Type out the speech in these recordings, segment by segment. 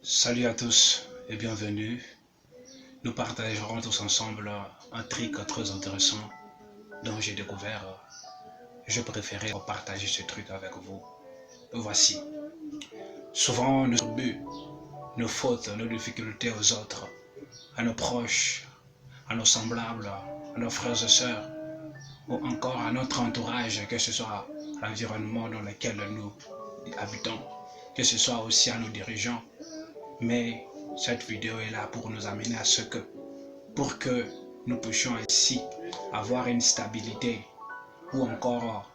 Salut à tous et bienvenue. Nous partagerons tous ensemble un truc très intéressant dont j'ai découvert. Je préférais partager ce truc avec vous. Voici. Souvent, nos buts, nos fautes, nos difficultés aux autres, à nos proches, à nos semblables, à nos frères et sœurs, ou encore à notre entourage, que ce soit l'environnement dans lequel nous habitons, que ce soit aussi à nos dirigeants. Mais cette vidéo est là pour nous amener à pour que nous puissions ainsi avoir une stabilité ou encore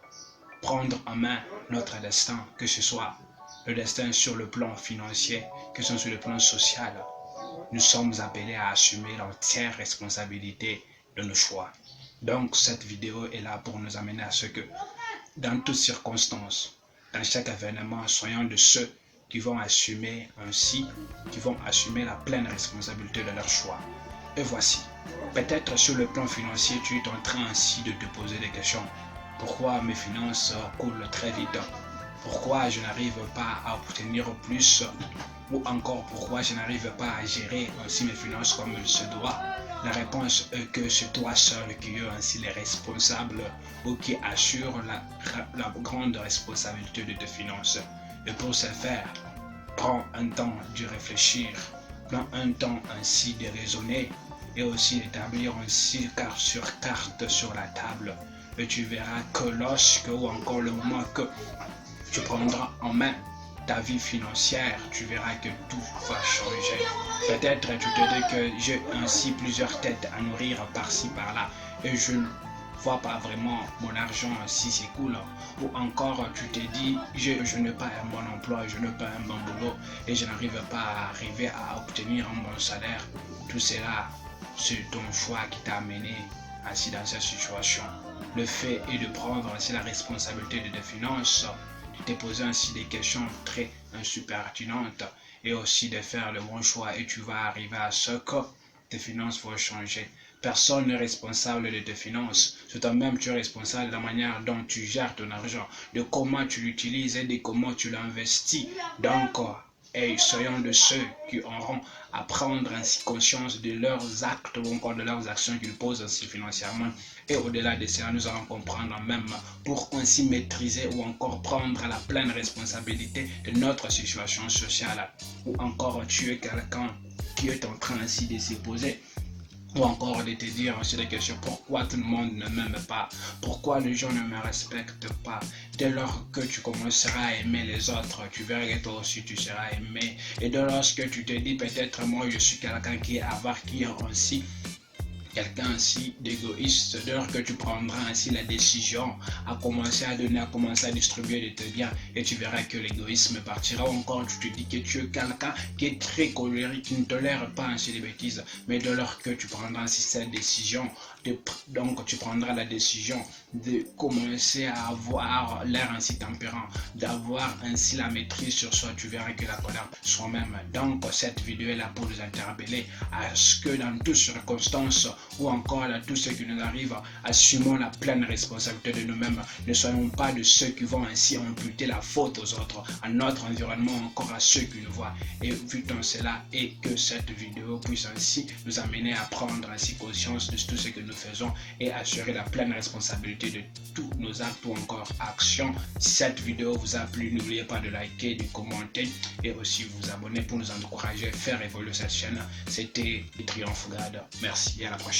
prendre en main notre destin, que ce soit le destin sur le plan financier, que ce soit sur le plan social. Nous sommes appelés à assumer l'entière responsabilité de nos choix. Donc cette vidéo est là pour nous amener à dans toutes circonstances, dans chaque événement, soyons de ceux qui vont assumer la pleine responsabilité de leurs choix. Et voici, peut-être sur le plan financier, tu es en train ainsi de te poser des questions. Pourquoi mes finances coulent très vite? Pourquoi je n'arrive pas à obtenir plus? Ou encore pourquoi je n'arrive pas à gérer ainsi mes finances comme il se doit? La réponse est que c'est toi seul qui es ainsi les responsables ou qui assure la grande responsabilité de tes finances. Et pour ce faire, prends un temps de réfléchir, prends un temps ainsi de raisonner et aussi d'établir ainsi carte sur carte sur la table. Et tu verras que lorsque ou encore le moment que tu prendras en main ta vie financière, tu verras que tout va changer. Peut-être tu te dis que j'ai ainsi plusieurs têtes à nourrir par-ci par-là et je ne vois pas vraiment mon argent si s'écoule, ou encore tu te dis je n'ai pas un bon emploi, je n'ai pas un bon boulot et je n'arrive pas à obtenir un bon salaire. Tout cela, c'est ton choix qui t'a amené ainsi dans cette situation. Le fait est de prendre ainsi la responsabilité de tes finances, de te poser ainsi des questions très super pertinentes et aussi de faire le bon choix, et tu vas arriver à ce que tes finances vont changer. Personne n'est responsable de tes finances. C'est toi-même tu es responsable de la manière dont tu gères ton argent, de comment tu l'utilises et de comment tu l'investis. Donc, soyons de ceux qui auront à prendre ainsi conscience de leurs actes ou encore de leurs actions qu'ils posent ainsi financièrement. Et au-delà de cela, nous allons comprendre même pour ainsi maîtriser ou encore prendre la pleine responsabilité de notre situation sociale. Ou encore tu es quelqu'un qui est en train ainsi de se poser ou encore de te dire aussi des questions. Pourquoi tout le monde ne m'aime pas? Pourquoi les gens ne me respectent pas? Dès lors que tu commenceras à aimer les autres, tu verras que toi aussi tu seras aimé. Et dès lors que tu te dis peut-être moi je suis quelqu'un qui est avare, qui est aussi quelqu'un ainsi d'égoïste, dès lors que tu prendras ainsi la décision à commencer à donner, à commencer à distribuer de tes biens, et tu verras que l'égoïsme partira. Ou encore tu te dis que tu es quelqu'un qui est très colérique, qui ne tolère pas ainsi les bêtises, mais dès lors que tu prendras ainsi cette décision, donc tu prendras la décision de commencer à avoir l'air ainsi tempérant, d'avoir ainsi la maîtrise sur soi, tu verras que la colère soi-même. Donc cette vidéo est là pour nous interpeller à ce que dans toutes circonstances ou encore à tout ce qui nous arrive, assumons la pleine responsabilité de nous-mêmes. Ne soyons pas de ceux qui vont ainsi imputer la faute aux autres, à notre environnement, encore à ceux qui nous voient. Et évitons cela, et que cette vidéo puisse ainsi nous amener à prendre ainsi conscience de tout ce que nous faisons et assurer la pleine responsabilité de tous nos actes ou encore actions. Si cette vidéo vous a plu, n'oubliez pas de liker, de commenter et aussi vous abonner pour nous encourager à faire évoluer cette chaîne. C'était Triomphe God. Merci et à la prochaine.